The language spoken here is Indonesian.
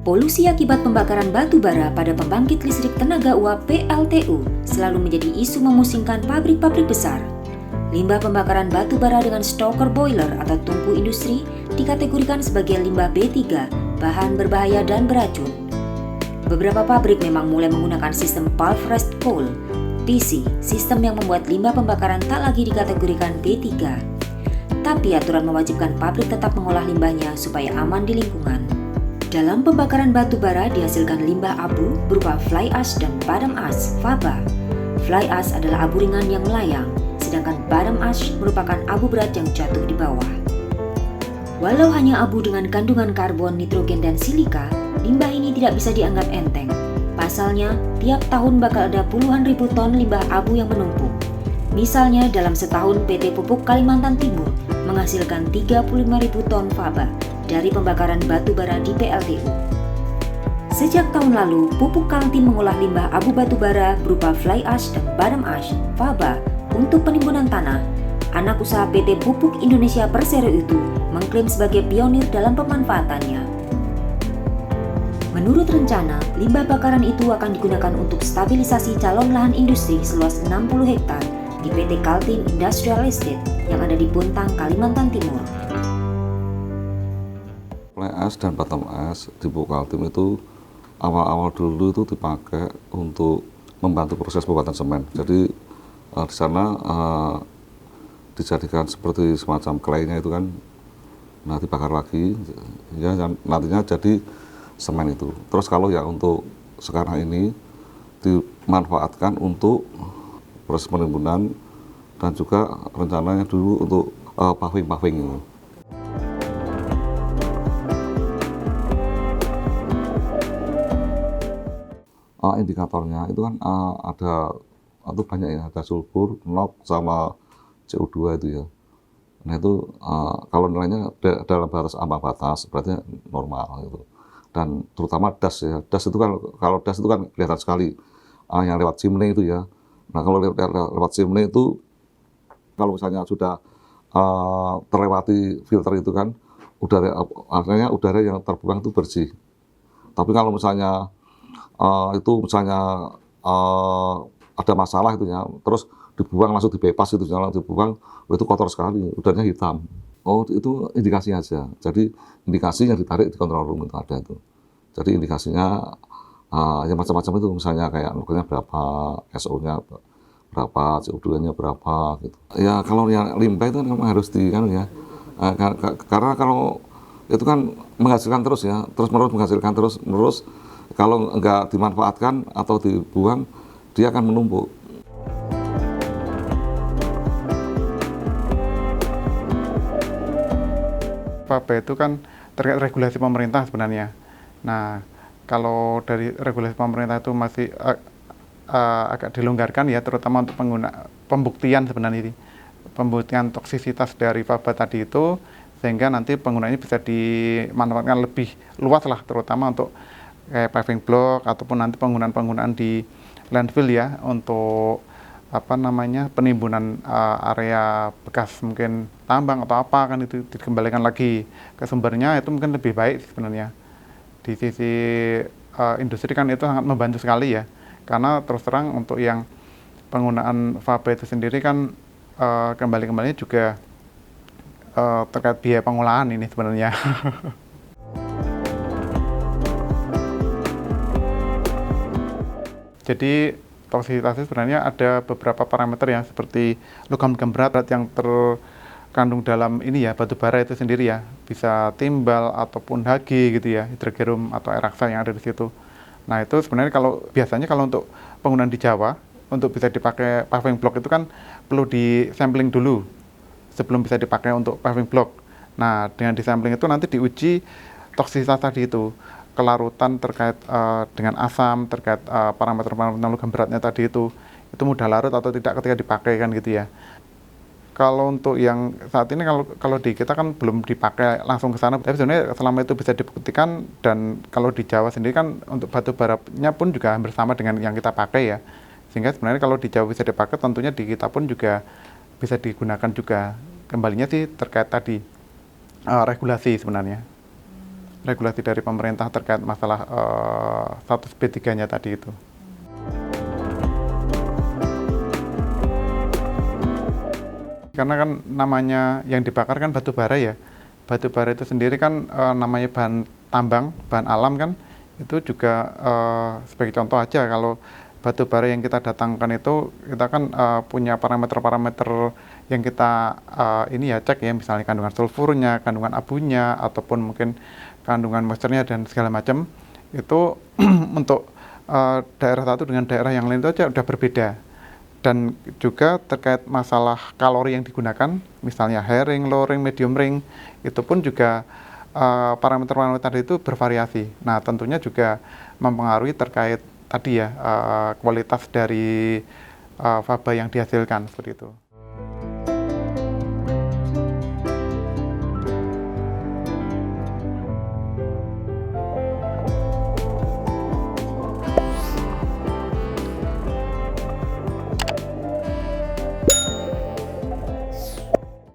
Polusi akibat pembakaran batu bara pada pembangkit listrik tenaga uap PLTU selalu menjadi isu memusingkan pabrik-pabrik besar. Limbah pembakaran batu bara dengan stoker boiler atau tungku industri dikategorikan sebagai limbah B3, bahan berbahaya dan beracun. Beberapa pabrik memang mulai menggunakan sistem pulverized coal, PC, sistem yang membuat limbah pembakaran tak lagi dikategorikan B3. Tapi aturan mewajibkan pabrik tetap mengolah limbahnya supaya aman di lingkungan. Dalam pembakaran batu bara dihasilkan limbah abu berupa fly ash dan bottom ash (faba). Fly ash adalah abu ringan yang melayang, sedangkan bottom ash merupakan abu berat yang jatuh di bawah. Walau hanya abu dengan kandungan karbon, nitrogen, dan silika, limbah ini tidak bisa dianggap enteng. Pasalnya, tiap tahun bakal ada puluhan ribu ton limbah abu yang menumpuk. Misalnya dalam setahun PT Pupuk Kalimantan Timur menghasilkan 35.000 ton faba dari pembakaran batu bara di PLTU. Sejak tahun lalu, Pupuk Kaltim mengolah limbah abu batu bara berupa fly ash dan bottom ash (faba) untuk penimbunan tanah. Anak usaha PT Pupuk Indonesia Persero itu mengklaim sebagai pionir dalam pemanfaatannya. Menurut rencana, limbah bakaran itu akan digunakan untuk stabilisasi calon lahan industri seluas 60 hektar di PT Kaltim Industrial Estate yang ada di Bontang, Kalimantan Timur. Fly ash dan bottom ash di Pupuk Kaltim itu awal-awal dulu itu dipakai untuk membantu proses pembuatan semen. Jadi di sana dijadikan seperti semacam clay-nya itu kan, nah dibakar lagi, ya nantinya jadi semen itu. Terus kalau yang untuk sekarang ini dimanfaatkan untuk proses penimbunan dan juga rencananya dulu untuk paving itu. Indikatornya itu kan ada atau banyak ya, ada sulfur, NOx sama CO2 itu ya. Nah itu kalau nilainya dalam batas ambang batas berarti normal gitu. Dan terutama das ya, das itu kan kalau das itu kan kelihatan sekali yang lewat chimney itu ya. Nah kalau lewat chimney itu kalau misalnya sudah terlewati filter itu kan artinya udara yang terbuang itu bersih. Tapi kalau misalnya itu misalnya ada masalah itu ya, terus dibuang langsung dibypass itu, jangan dibuang, itu kotor sekali, udaranya hitam. Oh itu indikasi aja. Jadi indikasi yang ditarik di control room itu ada itu. Jadi indikasinya yang macam-macam itu, misalnya kayak nukernya berapa, SO-nya berapa, CO2-nya berapa gitu. Ya kalau yang limbah itu kan memang harus kan ya. Karena kalau itu kan menghasilkan terus ya, terus-menerus menghasilkan terus-menerus. Kalau enggak dimanfaatkan atau dibuang, dia akan menumpuk. Faba itu kan terkait regulasi pemerintah sebenarnya. Nah, kalau dari regulasi pemerintah itu masih agak dilonggarkan ya, terutama untuk pembuktian sebenarnya ini. Pembuktian toksisitas dari faba tadi itu, sehingga nanti penggunaannya bisa dimanfaatkan lebih luas lah, terutama untuk kayak paving block ataupun nanti penggunaan di landfill ya, untuk penimbunan area bekas mungkin tambang atau apa kan, itu dikembalikan lagi ke sumbernya, itu mungkin lebih baik sebenarnya. Di sisi industri kan itu sangat membantu sekali ya, karena terus terang untuk yang penggunaan faba itu sendiri kan kembali-kembalinya juga terkait biaya pengolahan ini sebenarnya. Jadi toksisitasnya sebenarnya ada beberapa parameter ya, seperti logam-logam berat yang terkandung dalam ini ya, batu bara itu sendiri ya, bisa timbal ataupun Hg gitu ya, hydrogerum atau air raksa yang ada di situ. Nah itu sebenarnya biasanya kalau untuk penggunaan di Jawa, untuk bisa dipakai paving block itu kan perlu di sampling dulu sebelum bisa dipakai untuk paving block. Nah dengan di sampling itu nanti diuji toksisitas tadi itu, kelarutan terkait dengan asam, terkait parameter-parameter logam beratnya tadi itu mudah larut atau tidak ketika dipakai kan gitu ya. Kalau untuk yang saat ini kalau di kita kan belum dipakai langsung ke sana, tapi sebenarnya selama itu bisa dibuktikan. Dan kalau di Jawa sendiri kan untuk batu baranya pun juga hampir sama dengan yang kita pakai ya, sehingga sebenarnya kalau di Jawa bisa dipakai, tentunya di kita pun juga bisa digunakan juga. Kembalinya sih terkait tadi regulasi sebenarnya. regulasi dari pemerintah terkait masalah status B3-nya tadi itu. Karena kan namanya yang dibakar kan batu bara ya. Batu bara itu sendiri kan namanya bahan tambang, bahan alam kan, itu juga sebagai contoh aja kalau batu bara yang kita datangkan itu kita kan punya parameter-parameter yang kita ini ya cek ya, misalnya kandungan sulfurnya, kandungan abunya, ataupun mungkin kandungan moisturnya dan segala macam. Itu untuk daerah satu dengan daerah yang lain itu aja udah berbeda. Dan juga terkait masalah kalori yang digunakan, misalnya high ring, low ring, medium ring, itu pun juga parameter-parameter tadi itu bervariasi. Nah, tentunya juga mempengaruhi terkait tadi ya kualitas dari faba yang dihasilkan seperti itu.